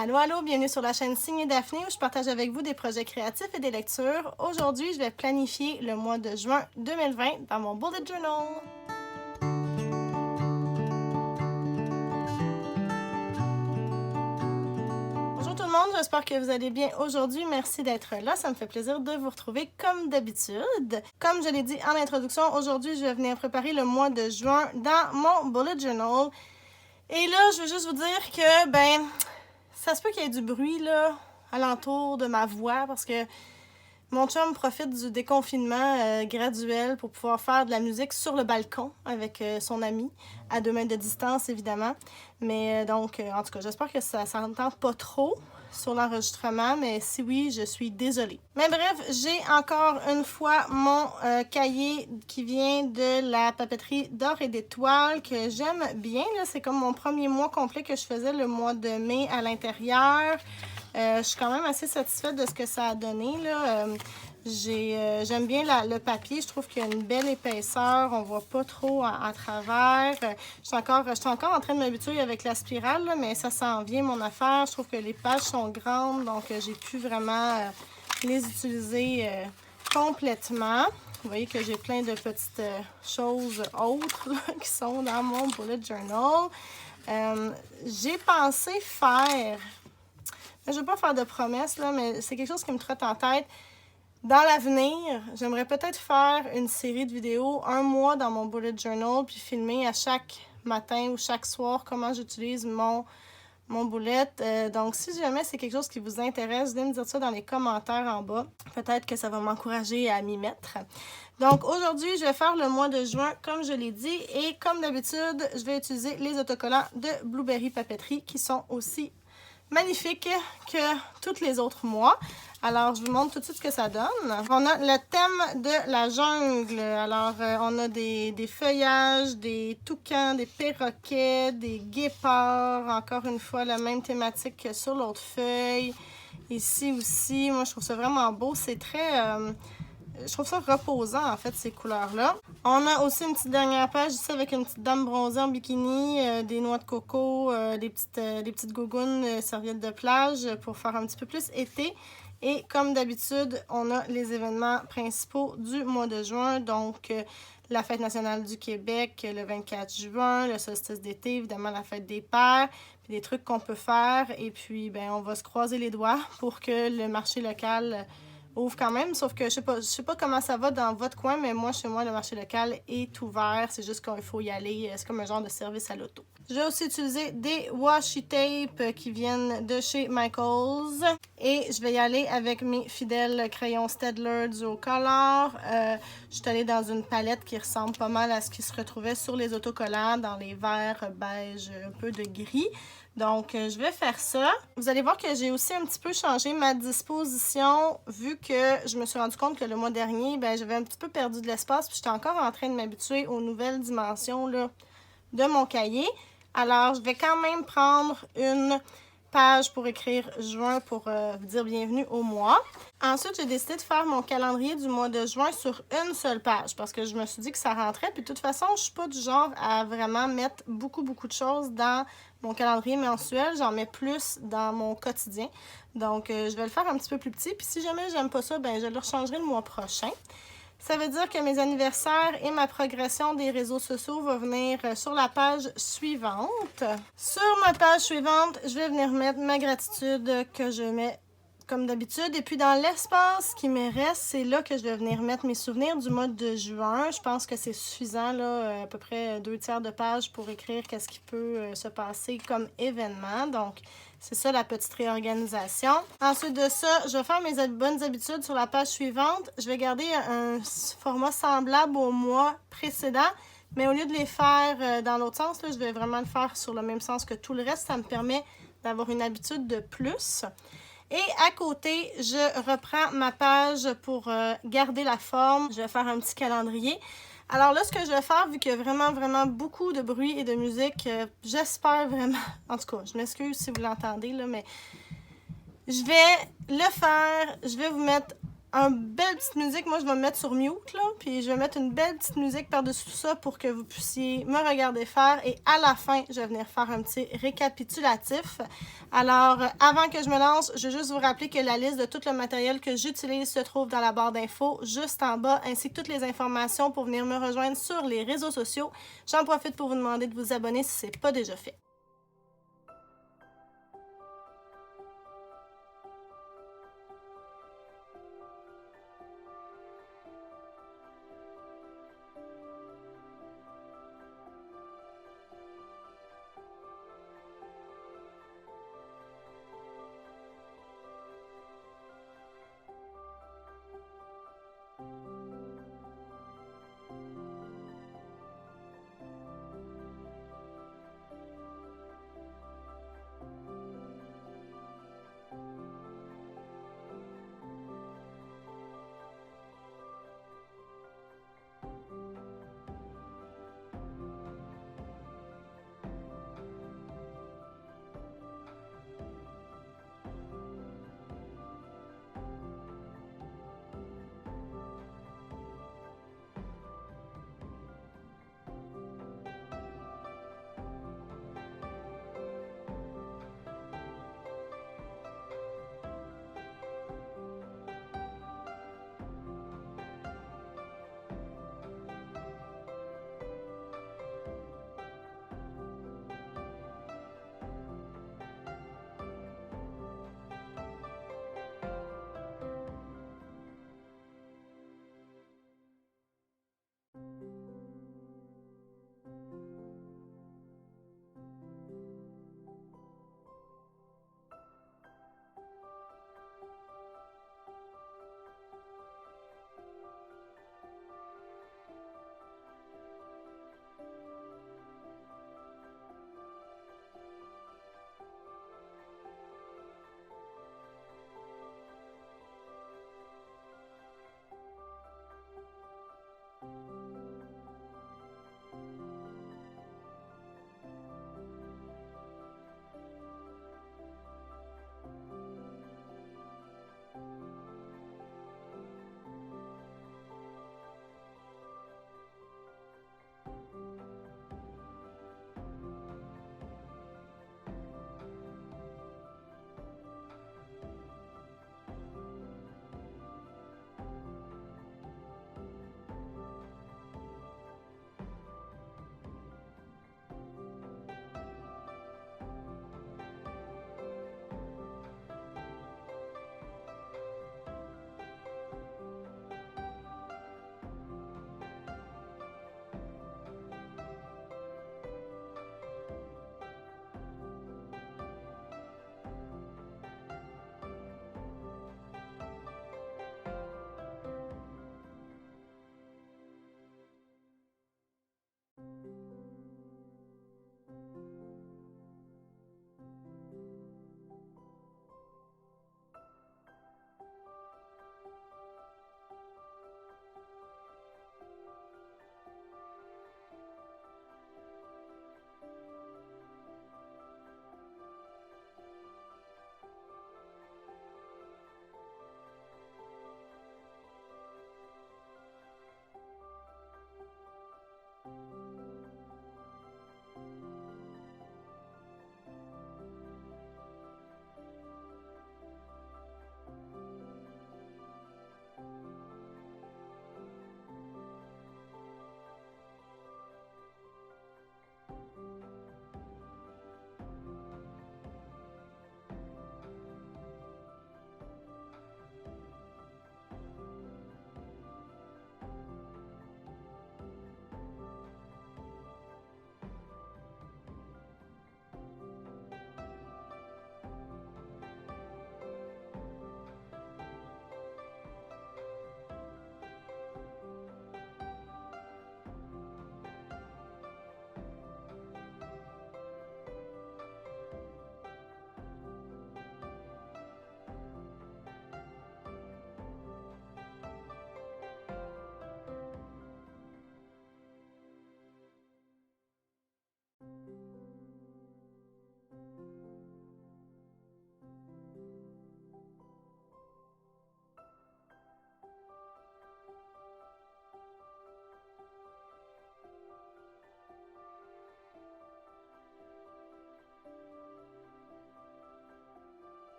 Allô, allô, bienvenue sur la chaîne Signé Daphné où je partage avec vous des projets créatifs et des lectures. Aujourd'hui, je vais planifier le mois de juin 2020 dans mon bullet journal. Bonjour tout le monde, j'espère que vous allez bien aujourd'hui. Merci d'être là, ça me fait plaisir de vous retrouver comme d'habitude. Comme je l'ai dit en introduction, aujourd'hui, je vais venir préparer le mois de juin dans mon bullet journal. Et là, je veux juste vous dire que, ça se peut qu'il y ait du bruit, là, alentour de ma voix, parce que mon chum profite du déconfinement graduel pour pouvoir faire de la musique sur le balcon avec son ami, à 2 mètres de distance, évidemment. Mais donc, en tout cas, j'espère que ça s'entend pas trop sur l'enregistrement, mais si oui, je suis désolée. Mais bref, j'ai encore une fois mon cahier qui vient de la papeterie d'or et d'étoiles que j'aime bien. C'est comme mon premier mois complet que je faisais le mois de mai à l'intérieur. Je suis quand même assez satisfaite de ce que ça a donné, là. J'aime bien le papier, je trouve qu'il y a une belle épaisseur, on voit pas trop à travers. Je suis encore en train de m'habituer avec la spirale, là, mais ça s'en vient mon affaire. Je trouve que les pages sont grandes, donc j'ai pu vraiment les utiliser complètement. Vous voyez que j'ai plein de petites choses autres là, qui sont dans mon bullet journal. J'ai pensé faire... Je ne veux pas faire de promesses, là, mais c'est quelque chose qui me trotte en tête. Dans l'avenir, j'aimerais peut-être faire une série de vidéos, 1 mois dans mon bullet journal, puis filmer à chaque matin ou chaque soir comment j'utilise mon bullet. Donc, si jamais c'est quelque chose qui vous intéresse, venez me dire ça dans les commentaires en bas. Peut-être que ça va m'encourager à m'y mettre. Donc, aujourd'hui, je vais faire le mois de juin, comme je l'ai dit. Et comme d'habitude, je vais utiliser les autocollants de Blueberry Papeterie qui sont aussi magnifique que tous les autres mois. Alors, je vous montre tout de suite ce que ça donne. On a le thème de la jungle. Alors, on a des feuillages, des toucans, des perroquets, des guépards. Encore une fois, la même thématique que sur l'autre feuille. Ici aussi, moi, je trouve ça vraiment beau. C'est très... je trouve ça reposant, en fait, ces couleurs-là. On a aussi une petite dernière page ici avec une petite dame bronzée en bikini, des noix de coco, des petites gougounes, serviettes de plage pour faire un petit peu plus été. Et comme d'habitude, on a les événements principaux du mois de juin. Donc, la Fête nationale du Québec le 24 juin, le solstice d'été, évidemment la Fête des pères, puis des trucs qu'on peut faire. Et puis, on va se croiser les doigts pour que le marché local... ouvre quand même, sauf que je sais pas comment ça va dans votre coin, mais moi, chez moi, le marché local est ouvert. C'est juste qu'il faut y aller. C'est comme un genre de service à l'auto. Je vais aussi utiliser des washi tape qui viennent de chez Michaels. Et je vais y aller avec mes fidèles crayons Staedtler Duo Color. Je suis allée dans une palette qui ressemble pas mal à ce qui se retrouvait sur les autocollants, dans les verts beige, un peu de gris. Donc, je vais faire ça. Vous allez voir que j'ai aussi un petit peu changé ma disposition vu que je me suis rendu compte que le mois dernier, j'avais un petit peu perdu de l'espace puis j'étais encore en train de m'habituer aux nouvelles dimensions là, de mon cahier. Alors, je vais quand même prendre une page pour écrire juin pour vous dire bienvenue au mois. Ensuite, j'ai décidé de faire mon calendrier du mois de juin sur une seule page parce que je me suis dit que ça rentrait. Puis de toute façon, je suis pas du genre à vraiment mettre beaucoup de choses dans mon calendrier mensuel. J'en mets plus dans mon quotidien. Donc, je vais le faire un petit peu plus petit. Puis si jamais j'aime pas ça, je le rechangerai le mois prochain. Ça veut dire que mes anniversaires et ma progression des réseaux sociaux vont venir sur la page suivante. Sur ma page suivante, je vais venir mettre ma gratitude que je mets comme d'habitude. Et puis dans l'espace qui me reste, c'est là que je vais venir mettre mes souvenirs du mois de juin. Je pense que c'est suffisant, là, à peu près 2/3 de page pour écrire qu'est-ce qui peut se passer comme événement. Donc, c'est ça la petite réorganisation. Ensuite de ça, je vais faire mes bonnes habitudes sur la page suivante. Je vais garder un format semblable au mois précédent, mais au lieu de les faire dans l'autre sens, là, je vais vraiment le faire sur le même sens que tout le reste. Ça me permet d'avoir une habitude de plus. Et à côté, je reprends ma page pour garder la forme. Je vais faire un petit calendrier. Alors là, ce que je vais faire, vu qu'il y a vraiment beaucoup de bruit et de musique, j'espère vraiment... En tout cas, je m'excuse si vous l'entendez, là, mais je vais le faire. Je vais vous mettre une belle petite musique. Moi, je vais me mettre sur mute, là, puis je vais mettre une belle petite musique par-dessus tout ça pour que vous puissiez me regarder faire. Et à la fin, je vais venir faire un petit récapitulatif. Alors, avant que je me lance, je veux juste vous rappeler que la liste de tout le matériel que j'utilise se trouve dans la barre d'infos, juste en bas, ainsi que toutes les informations pour venir me rejoindre sur les réseaux sociaux. J'en profite pour vous demander de vous abonner si ce n'est pas déjà fait.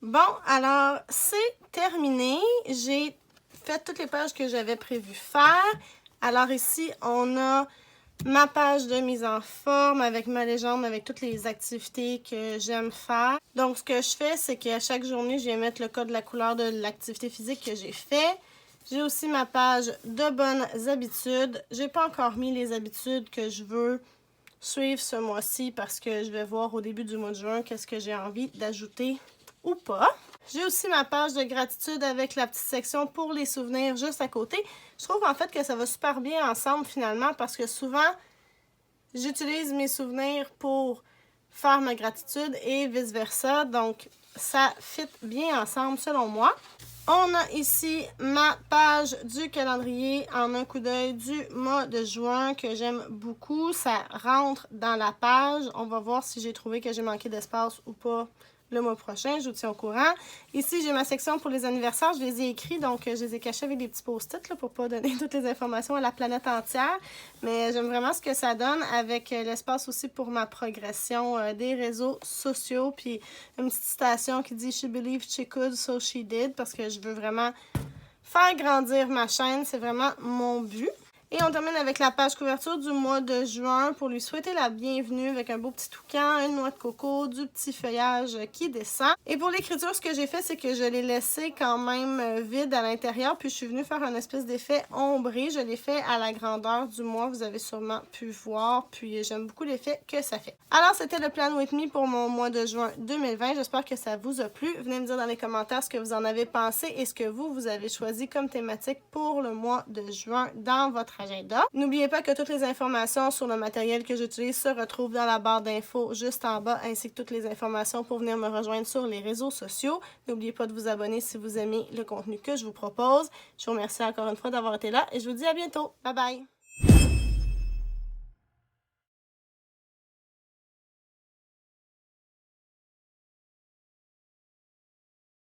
Bon, alors, c'est terminé. J'ai fait toutes les pages que j'avais prévu faire. Alors ici, on a ma page de mise en forme avec ma légende, avec toutes les activités que j'aime faire. Donc, ce que je fais, c'est qu'à chaque journée, je viens mettre le code de la couleur de l'activité physique que j'ai fait. J'ai aussi ma page de bonnes habitudes. J'ai pas encore mis les habitudes que je veux suivre ce mois-ci parce que je vais voir au début du mois de juin qu'est-ce que j'ai envie d'ajouter ou pas. J'ai aussi ma page de gratitude avec la petite section pour les souvenirs juste à côté. Je trouve en fait que ça va super bien ensemble finalement parce que souvent, j'utilise mes souvenirs pour faire ma gratitude et vice-versa. Donc, ça fit bien ensemble selon moi. On a ici ma page du calendrier en un coup d'œil du mois de juin que j'aime beaucoup. Ça rentre dans la page. On va voir si j'ai trouvé que j'ai manqué d'espace ou pas le mois prochain. Je vous tiens au courant. Ici, j'ai ma section pour les anniversaires. Je les ai écrits, donc je les ai cachés avec des petits post-it pour ne pas donner toutes les informations à la planète entière. Mais j'aime vraiment ce que ça donne avec l'espace aussi pour ma progression des réseaux sociaux. Puis une petite citation qui dit « She believed she could, so she did » parce que je veux vraiment faire grandir ma chaîne. C'est vraiment mon but. Et on termine avec la page couverture du mois de juin pour lui souhaiter la bienvenue avec un beau petit toucan, une noix de coco, du petit feuillage qui descend. Et pour l'écriture, ce que j'ai fait, c'est que je l'ai laissé quand même vide à l'intérieur, puis je suis venue faire un espèce d'effet ombré. Je l'ai fait à la grandeur du mois, vous avez sûrement pu voir, puis j'aime beaucoup l'effet que ça fait. Alors, c'était le Plan With Me pour mon mois de juin 2020. J'espère que ça vous a plu. Venez me dire dans les commentaires ce que vous en avez pensé et ce que vous avez choisi comme thématique pour le mois de juin dans votre agenda. N'oubliez pas que toutes les informations sur le matériel que j'utilise se retrouvent dans la barre d'infos juste en bas, ainsi que toutes les informations pour venir me rejoindre sur les réseaux sociaux. N'oubliez pas de vous abonner si vous aimez le contenu que je vous propose. Je vous remercie encore une fois d'avoir été là et je vous dis à bientôt. Bye bye!